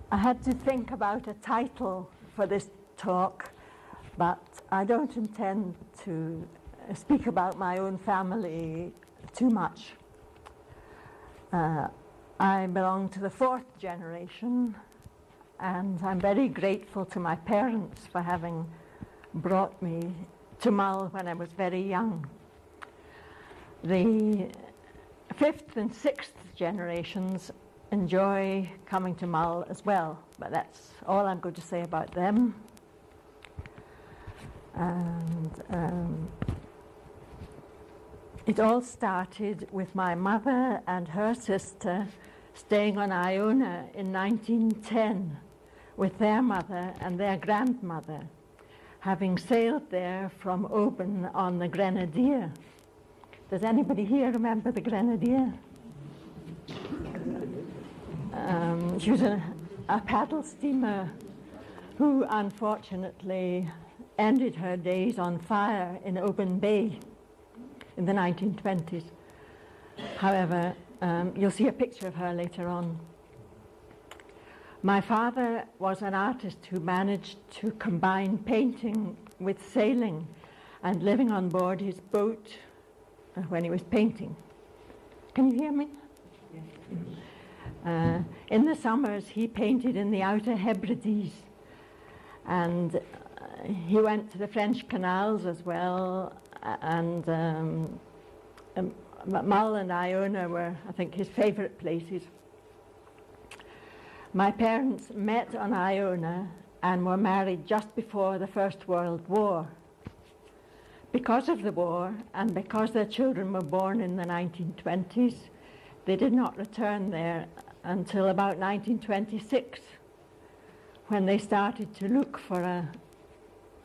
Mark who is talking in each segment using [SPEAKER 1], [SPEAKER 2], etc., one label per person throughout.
[SPEAKER 1] I had to think about a title for this talk, but I don't intend to speak about my own family too much. I belong to the fourth generation, and I'm very grateful to my parents for having brought me to Mull when I was very young. The fifth and sixth generations enjoy coming to Mull as well, but that's all I'm going to say about them. And it all started with my mother and her sister staying on Iona in 1910 with their mother and their grandmother, having sailed there from Oban on the Grenadier. Does anybody here remember the Grenadier? She was a paddle steamer who unfortunately ended her days on fire in Oban Bay in the 1920s. However, you'll see a picture of her later on. My father was an artist who managed to combine painting with sailing and living on board his boat when he was painting. Can you hear me? Yes. In the summers, he painted in the Outer Hebrides, and he went to the French canals as well, and Mull and Iona were, I think, his favourite places. My parents met on Iona and were married just before the First World War. Because of the war, and because their children were born in the 1920s, they did not return there until about 1926, when they started to look for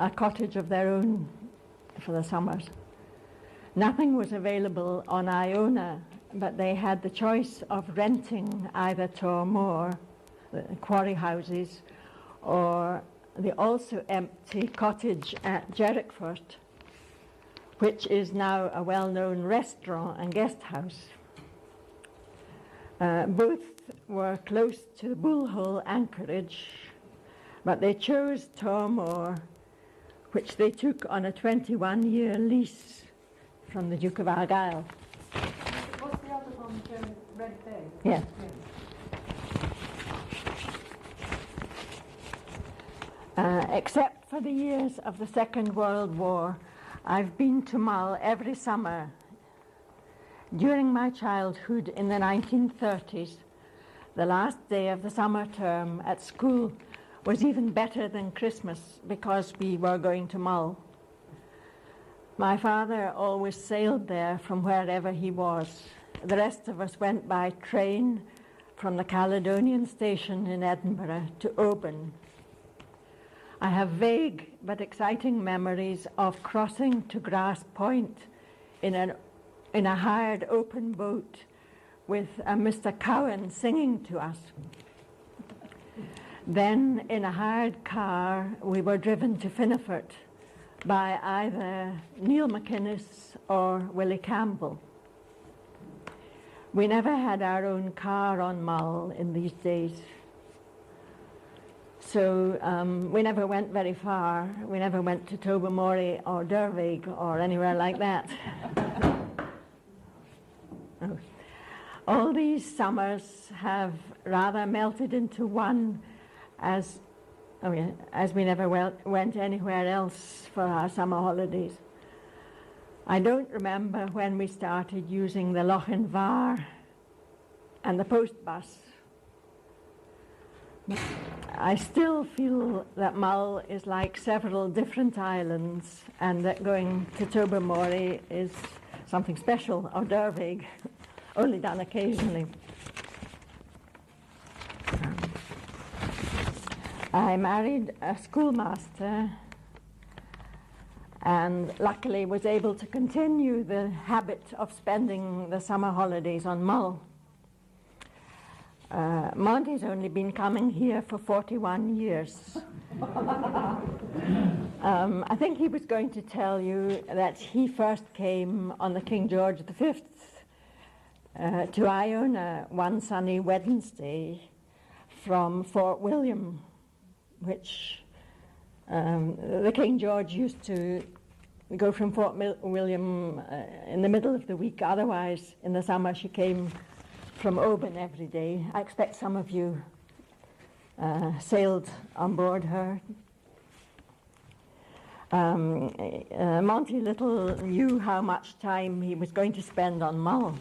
[SPEAKER 1] a cottage of their own for the summers. Nothing was available on Iona, but they had the choice of renting either Tormore, the quarry houses, or the also empty cottage at Jerrickford, which is now a well-known restaurant and guest house. Both were close to the Bullhole anchorage, but they chose Tormore, which they took on a 21-year lease from the Duke of Argyll.
[SPEAKER 2] What's the other one, Red Bay?
[SPEAKER 1] Yeah. Except for the years of the Second World War, I've been to Mull every summer. During my childhood in the 1930s, the last day of the summer term at school was even better than Christmas because we were going to Mull. My father always sailed there from wherever he was. The rest of us went by train from the Caledonian station in Edinburgh to Oban. I have vague but exciting memories of crossing to Grass Point in a hired open boat with Mr. Cowan singing to us. Then, in a hired car, we were driven to Finnefort by either Neil McInnes or Willie Campbell. We never had our own car on Mull in these days. So we never went very far. We never went to Tobermory or Dervig or anywhere like that. Oh. All these summers have rather melted into one as we never went anywhere else for our summer holidays. I don't remember when we started using the Lochin Var and the post bus. I still feel that Mull is like several different islands, and that going to Tobermory is something special, or Dervig, only done occasionally. I married a schoolmaster and luckily was able to continue the habit of spending the summer holidays on Mull. Monty's only been coming here for 41 years. I think he was going to tell you that he first came on the King George V to Iona one sunny Wednesday from Fort William, which the King George used to go from Fort William in the middle of the week. Otherwise, in the summer, she came from Oban every day. I expect some of you sailed on board her. Monty Little knew how much time he was going to spend on Mull.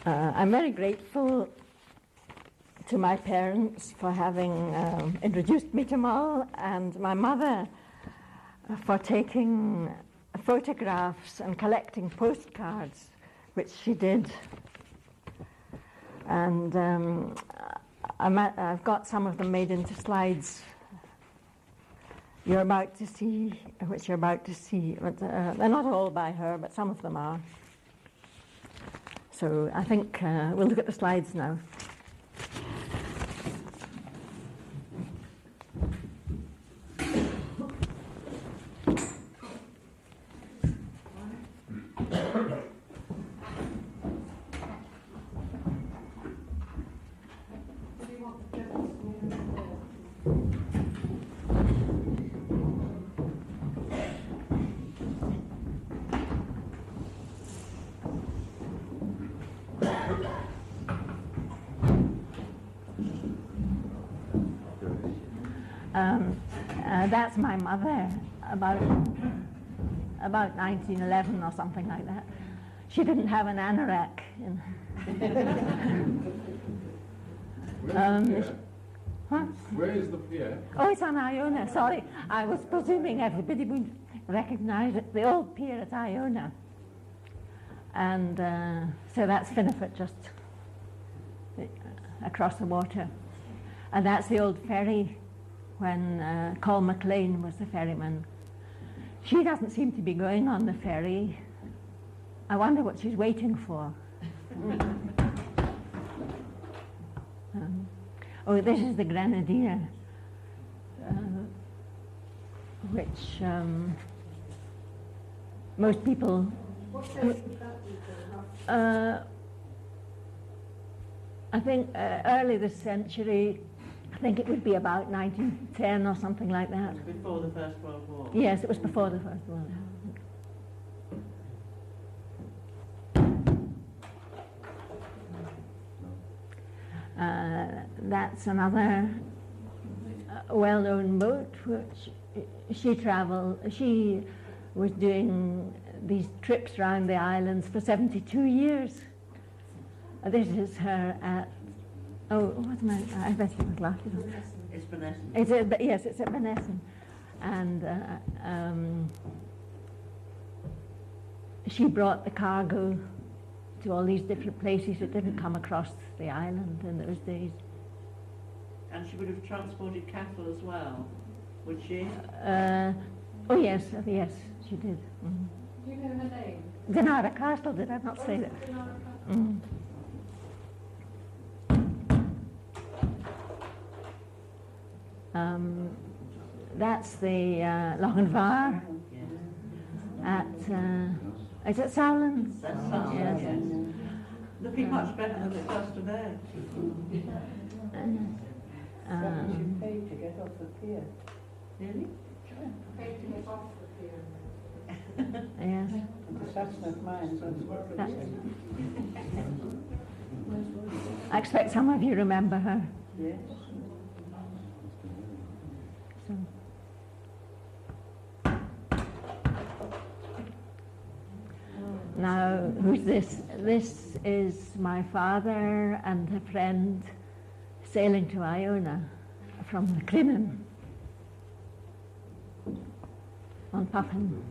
[SPEAKER 1] I'm very grateful to my parents for having introduced me to Mull, and my mother for taking photographs and collecting postcards, which she did. And I've got some of them made into slides which you're about to see. But, they're not all by her, but some of them are. So I think we'll look at the slides now. That's my mother, about 1911 or something like that. She didn't have an anorak.
[SPEAKER 3] Where is the pier?
[SPEAKER 1] Oh, it's on Iona, sorry. I was presuming everybody would recognise it, the old pier at Iona. And so that's Finnefort, just across the water. And that's the old ferry when Col MacLean was the ferryman. She doesn't seem to be going on the ferry. I wonder what she's waiting for. Oh, this is the Grenadier, which most people...
[SPEAKER 2] What date was that?
[SPEAKER 1] I think early this century. I think it would be about 1910 or something like that.
[SPEAKER 4] Before the First World War?
[SPEAKER 1] Yes, it was before the First World War. That's another well-known boat which she was doing these trips around the islands for 72 years. This is her at... Oh, what's my... I bet you was laughing.
[SPEAKER 4] It's Benesson.
[SPEAKER 1] Yes, it's at Benesson. And she brought the cargo to all these different places. It didn't come across the island in those days.
[SPEAKER 4] And she would have transported cattle as well, would she?
[SPEAKER 1] Oh, yes, she did. Mm.
[SPEAKER 2] Do you know her name?
[SPEAKER 1] Glenara Castle, did I not say that? Mm. That's the Lochinvar at, is it Sowlands?
[SPEAKER 4] That's Sowlands, yes. Looking much better than it does today.
[SPEAKER 5] You paid to get off the pier.
[SPEAKER 4] Really?
[SPEAKER 2] Paid to get off the pier.
[SPEAKER 1] Yes.
[SPEAKER 5] The Sassnett mines.
[SPEAKER 1] I expect some of you remember her.
[SPEAKER 5] Yes.
[SPEAKER 1] So. Now, who's this? This is my father and a friend sailing to Iona from the Craignure on Puffin.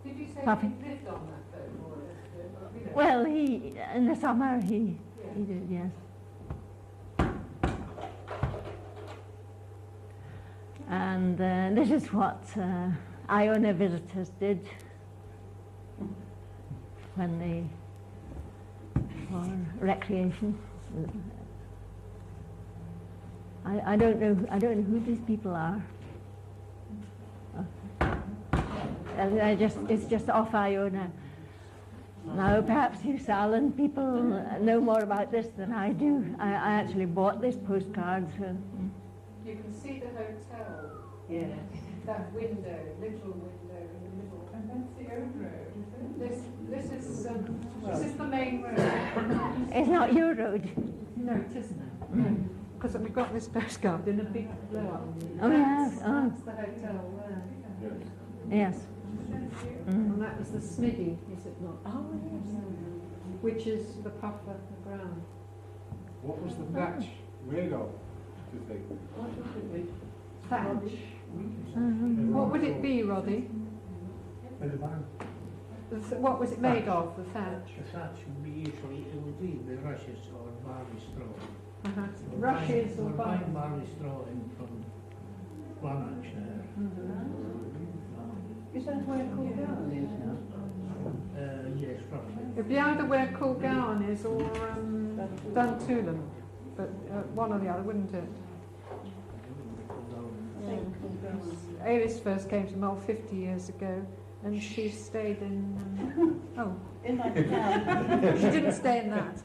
[SPEAKER 2] Did you say
[SPEAKER 1] Puffin.
[SPEAKER 2] he lived on that boat? Or
[SPEAKER 1] Well, in the summer he did, yes. And this is what Iona visitors did when they, for recreation. I don't know who these people are. It's just off Iona. Now, perhaps you Salon people know more about this than I do. I actually bought this postcard. So.
[SPEAKER 2] You can see the hotel.
[SPEAKER 5] Yes.
[SPEAKER 2] That window, little window in the middle. And that's the old road, is it? This is the main road.
[SPEAKER 1] It's not your road.
[SPEAKER 2] No, it isn't. Because we got this postcard in a big blow.
[SPEAKER 1] Oh, yes. Oh.
[SPEAKER 2] That's the hotel there.
[SPEAKER 1] Yes.
[SPEAKER 2] And that was the Smithy, is it not? Oh, yes. Which is the puff of the ground.
[SPEAKER 3] What was the thatch made of, do you think?
[SPEAKER 2] Thatch. What would it be, Roddy? What was it made of, the thatch?
[SPEAKER 6] The thatch would be usually, it would be the rushes or barley straw.
[SPEAKER 2] Rushes or
[SPEAKER 6] buying barley straw in from Lanarkshire.
[SPEAKER 5] Is that where Coolgown is now?
[SPEAKER 6] Yes, roughly.
[SPEAKER 2] It'd be either where Coolgown is or Duntulan, but one or the other, wouldn't it? Alice first came to Mull 50 years ago, and she stayed in.
[SPEAKER 5] In my town.
[SPEAKER 2] She didn't stay in that.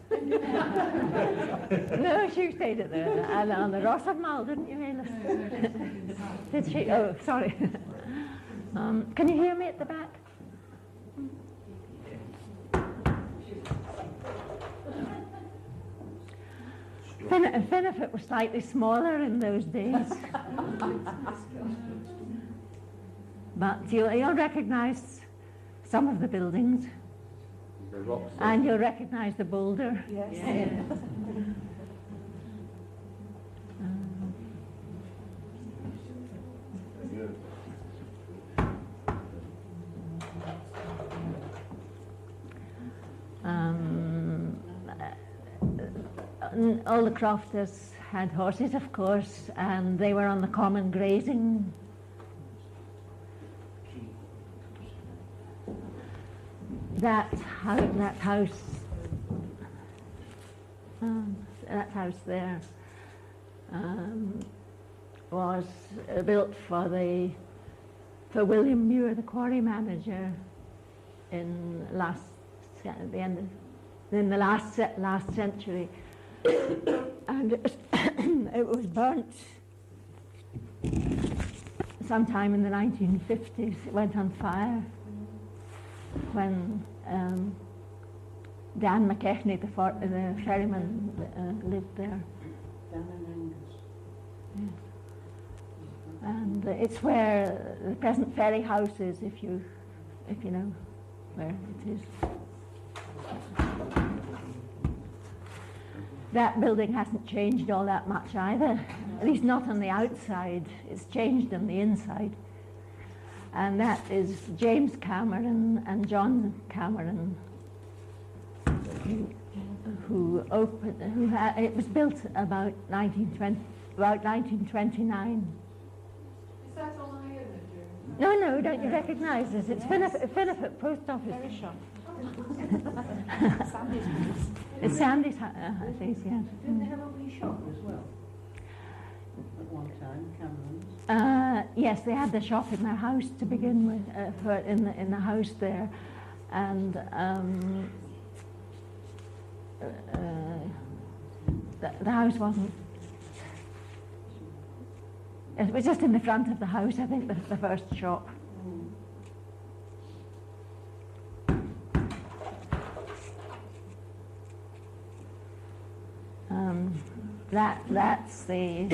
[SPEAKER 1] No, she stayed at on the Ross of Mull, didn't you, Alice? Did she? Oh, sorry. Can you hear me at the back? Finnefort was slightly smaller in those days. But you'll recognise some of the buildings.
[SPEAKER 3] The rocks.
[SPEAKER 1] And you'll recognise the boulder.
[SPEAKER 5] Yes.
[SPEAKER 1] Yeah. All the crofters had horses, of course, and they were on the common grazing. That house there was built for William Muir, the quarry manager, in the last century, and it was burnt sometime in the 1950s. It went on fire when Dan McKechnie, the ferryman, lived there.
[SPEAKER 5] Dan and Angus.
[SPEAKER 1] Yes. And it's where the present ferry house is, if you know where it is. That building hasn't changed all that much either, at least not on the outside. It's changed on the inside. And that is James Cameron and John Cameron, it was built about 1929.
[SPEAKER 2] Is that on Iona?
[SPEAKER 1] No, don't you recognise this? It's Finnefort Post Office.
[SPEAKER 2] Very sharp.
[SPEAKER 1] It's Sandy's house, yeah.
[SPEAKER 5] Didn't they have a wee shop as well? At one time, Cameron's.
[SPEAKER 1] Yes, they had the shop in their house to begin with, in the house there, and the house wasn't. It was just in the front of the house, I think, the first shop. That's the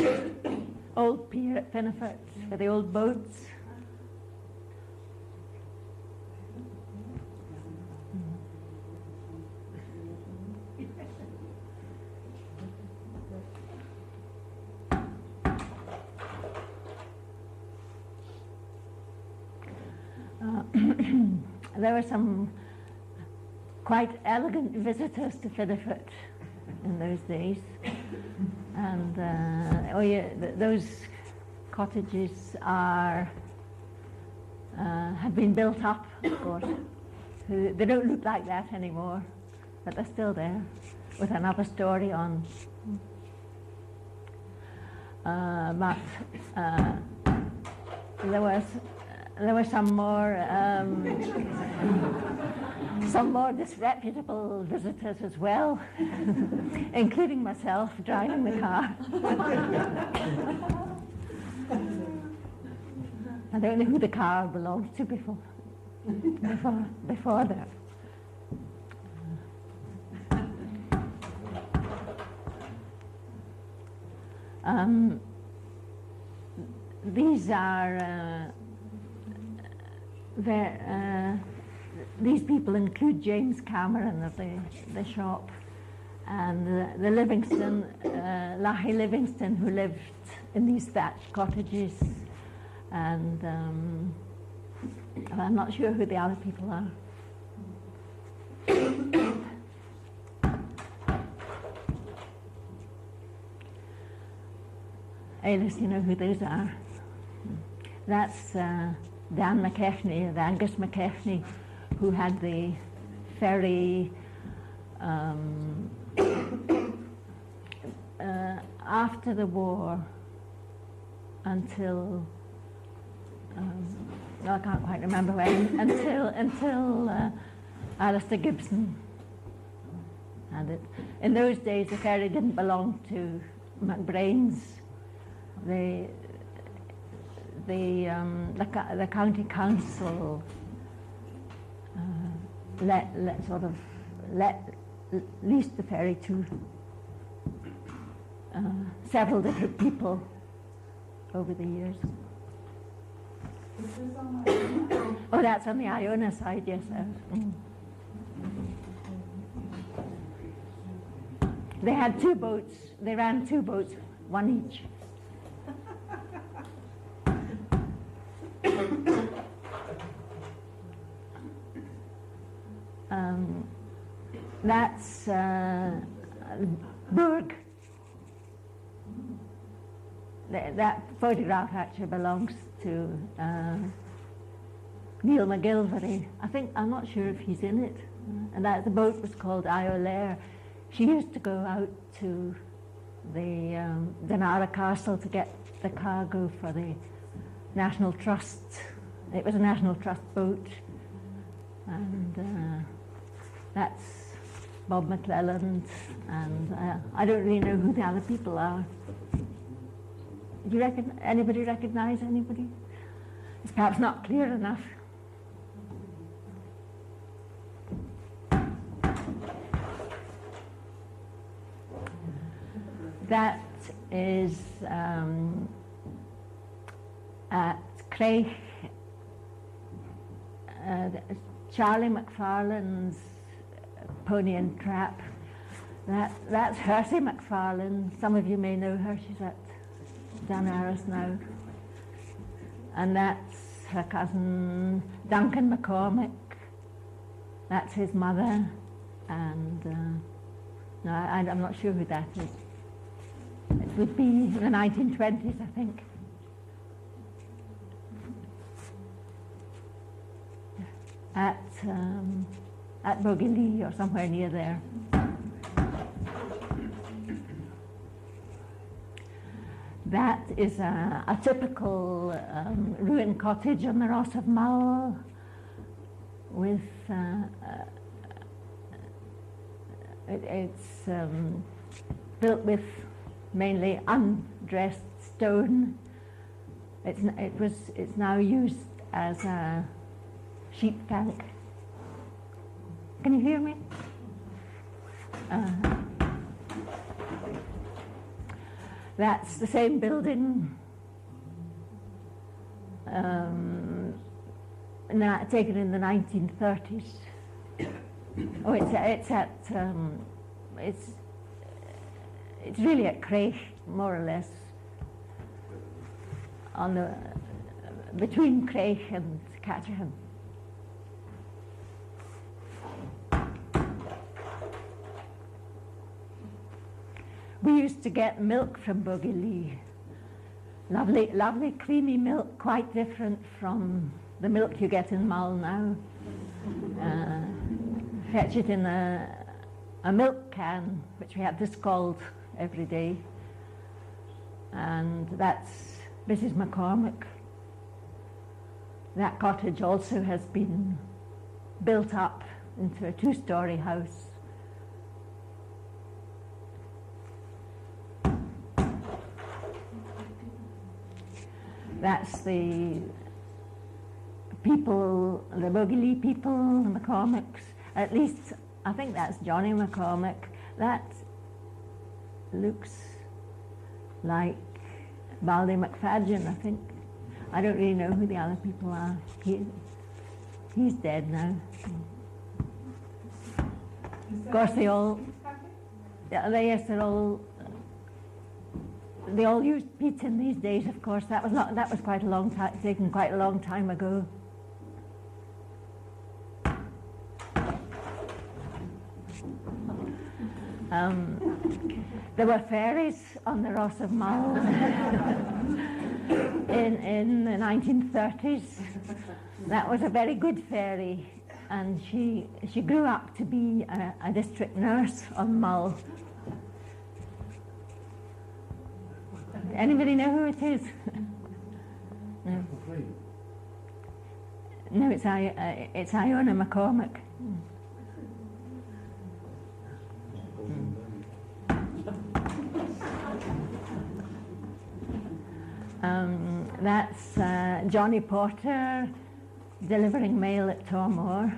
[SPEAKER 1] old pier at Finnefort for the old boats. There were some quite elegant visitors to Finnefort in those days, and those cottages have been built up, of course. They don't look like that anymore, but they're still there with another story on. But there were some more some more disreputable visitors as well, including myself driving the car. I don't know who the car belonged to before that. These are these people include James Cameron of the shop, and the Livingston, Lahey Livingston, who lived in these thatched cottages, and I'm not sure who the other people are. Alice, you know who those are. That's Dan McKechnie, the Angus McKechnie, who had the ferry after the war until I can't quite remember when, until Alistair Gibson had it. In those days, the ferry didn't belong to McBrain's. The county council leased the ferry to several different people over the years.
[SPEAKER 2] Is this on Iona?
[SPEAKER 1] Oh, that's on the Iona side, yes. They had two boats. They ran two boats, one each. That's Burg. That photograph actually belongs to Neil McGilvery. I'm not sure if he's in it. And that the boat was called Iolair. She used to go out to the Dunara Castle to get the cargo for the National Trust. It was a National Trust boat, and that's Bob McClelland, and I don't really know who the other people are. Do you anybody recognise anybody? It's perhaps not clear enough. That is at Craig, Charlie McFarlane's Pony and Trap. That's Hersey McFarlane. Some of you may know her. She's at Dunarris now. And that's her cousin Duncan McCormick. That's his mother. And no, I'm not sure who that is. It would be in the 1920s, I think. At Bogilee or somewhere near there. That is a typical ruined cottage on the Ross of Mull with it's built with mainly undressed stone. It's now used as a sheep tank. Can you hear me? That's the same building taken in the 1930s. Oh, it's really at Craig, more or less, on the between Craig and Caterham. We used to get milk from Bogilee. Lovely, lovely creamy milk, quite different from the milk you get in Mull now. Fetch it in a milk can, which we had to scald every day. And that's Mrs. McCormick. That cottage also has been built up into a two-storey house. That's the people, the Bogey people, the McCormicks. At least, I think that's Johnny McCormick. That looks like Baldy McFadgen, I think. I don't really know who the other people are. He's dead now. Of course, they all, yes, they all use peat in these days. Of course, that was quite a long time, taken quite a long time ago. There were fairies on the Ross of Mull in the 1930s. That was a very good fairy, and she grew up to be a district nurse on Mull. Anybody know who it is? No. No, it's Iona McCormick. That's Johnny Porter delivering mail at Tormore,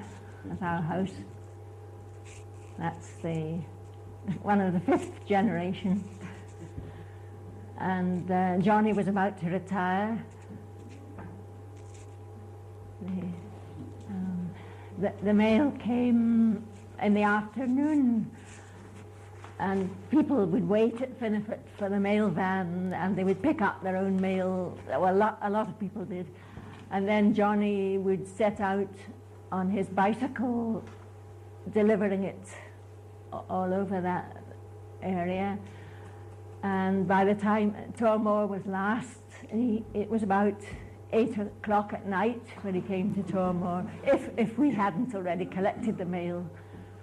[SPEAKER 1] at our house. That's one of the fifth generation. And Johnny was about to retire. The mail came in the afternoon, and people would wait at Finnefort for the mail van, and they would pick up their own mail. Well, a lot of people did. And then Johnny would set out on his bicycle, delivering it all over that area. And by the time Tormore was last, it was about 8 o'clock at night when he came to Tormore, if we hadn't already collected the mail,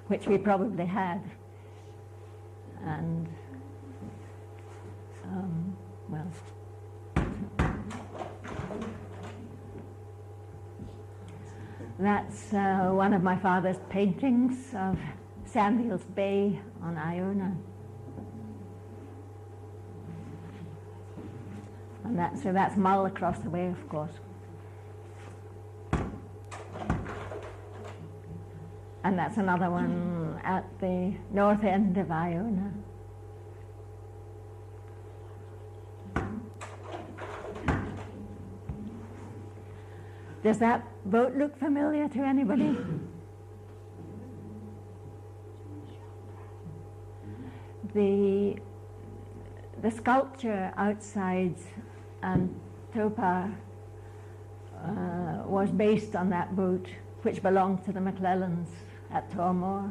[SPEAKER 1] which we probably had. And, well, that's one of my father's paintings of Sandhills Bay on Iona. And that's Mull across the way, of course. And that's another one at the north end of Iona. Does that boat look familiar to anybody? The sculpture outside Topa was based on that boat, which belonged to the McClellans at Tormore.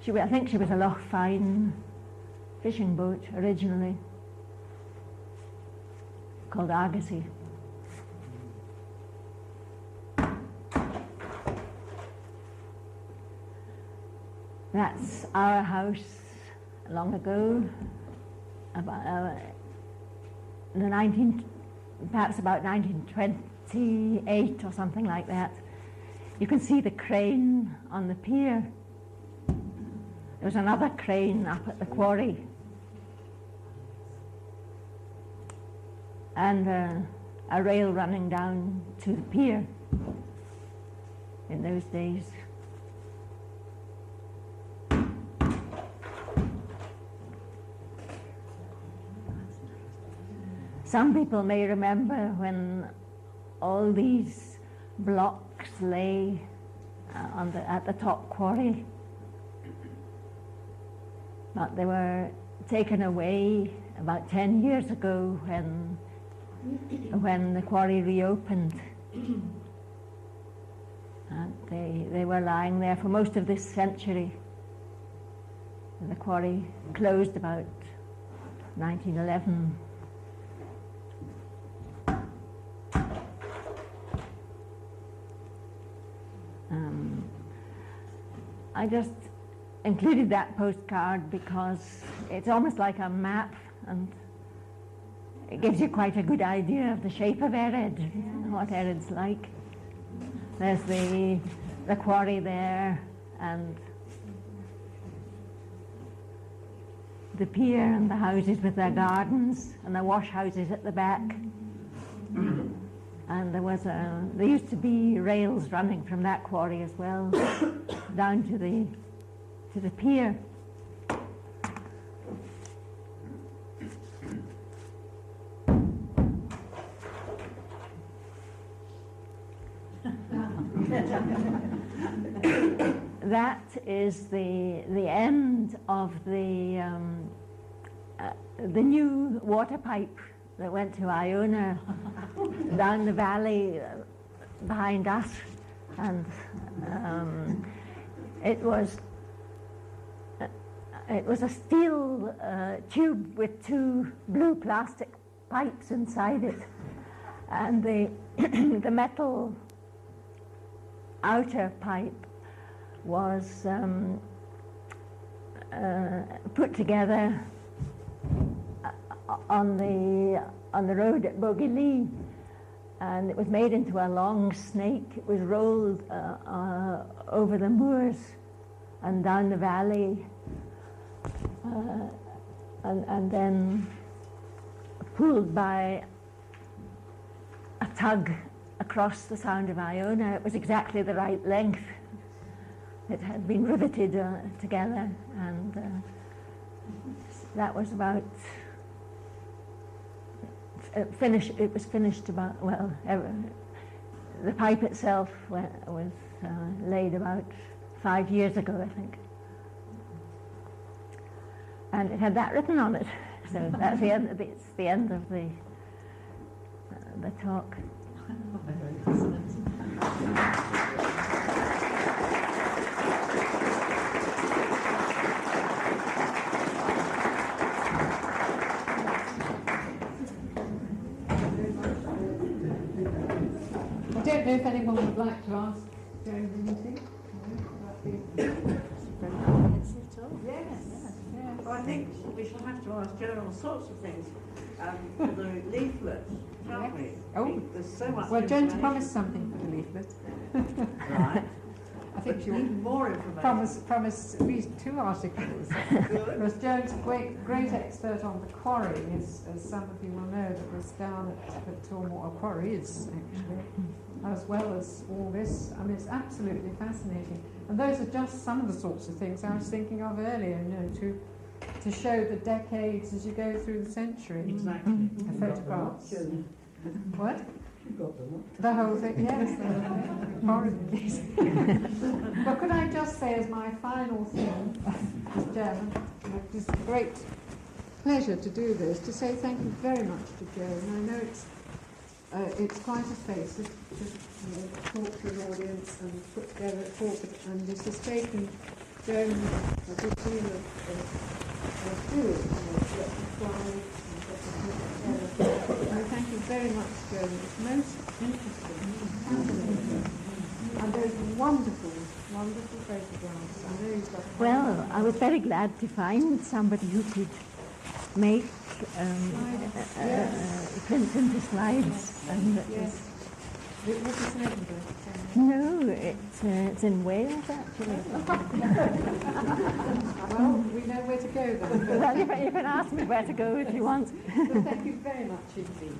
[SPEAKER 1] So I think she was a Loch Fyne fishing boat originally, called Argosy. That's our house long ago, about perhaps about 1928 or something like that. You can see the crane on the pier. There was another crane up at the quarry. And a rail running down to the pier in those days. Some people may remember when all these blocks lay at the top quarry, but they were taken away about 10 years ago when the quarry reopened. And they were lying there for most of this century. The quarry closed about 1911. I just included that postcard because it's almost like a map, and it gives you quite a good idea of the shape of Ered, what Ered's like. There's the quarry there, and the pier and the houses with their gardens, and the wash houses at the back. And there used to be rails running from that quarry as well down to the pier. That is the end of the new water pipe that went to Iona down the valley behind us, and it was a steel tube with two blue plastic pipes inside it, and the metal outer pipe was put together on the road at Bogey, and it was made into a long snake. It was rolled over the moors and down the valley, and then pulled by a tug across the Sound of Iona. It was exactly the right length. It had been riveted together, and that was about finished. It was finished about, well, the pipe itself was laid about 5 years ago, I think, and it had that written on it. So that's the end. It's the end of the talk.
[SPEAKER 2] I don't know if anyone would like to ask Joan anything. Yes.
[SPEAKER 4] Well, I think we shall have to ask Joan all sorts of things for the leaflet, shan't we?
[SPEAKER 2] Oh.
[SPEAKER 4] There's so much
[SPEAKER 2] Well, Joan's
[SPEAKER 4] information.
[SPEAKER 2] promised something for the leaflet.
[SPEAKER 4] Right.
[SPEAKER 2] I think she will
[SPEAKER 4] Even more information.
[SPEAKER 2] promise at least 2 articles. Because Joan's a great expert on the quarry, as some of you will know, that was down at Tormore, or quarry is actually, as well as all this. I mean, it's absolutely fascinating. And those are just some of the sorts of things I was thinking of earlier, you know, to show the decades as you go through the century.
[SPEAKER 4] Exactly.
[SPEAKER 2] The photographs. What?
[SPEAKER 6] You got them,
[SPEAKER 2] The whole thing, yes. Horribly. But could I just say, as my final thing, Mr. Chairman, it is a great pleasure to do this, to say thank you very much to Joan. I know it's quite a face to talk to an audience and put together a talk, and this has taken Joan a good deal of doing, get the slides and get the put together. And thank you very much, Joan. It's most interesting and fascinating. And those wonderful, wonderful photographs. I know you've got.
[SPEAKER 1] Well, I was very glad to find somebody who could make prints into slides. And
[SPEAKER 2] Yes. It was in Edinburgh.
[SPEAKER 1] no, it's in Wales actually.
[SPEAKER 2] Well, we know where to go then.
[SPEAKER 1] Well, you can ask me where to go if you want.
[SPEAKER 2] But thank you very much indeed.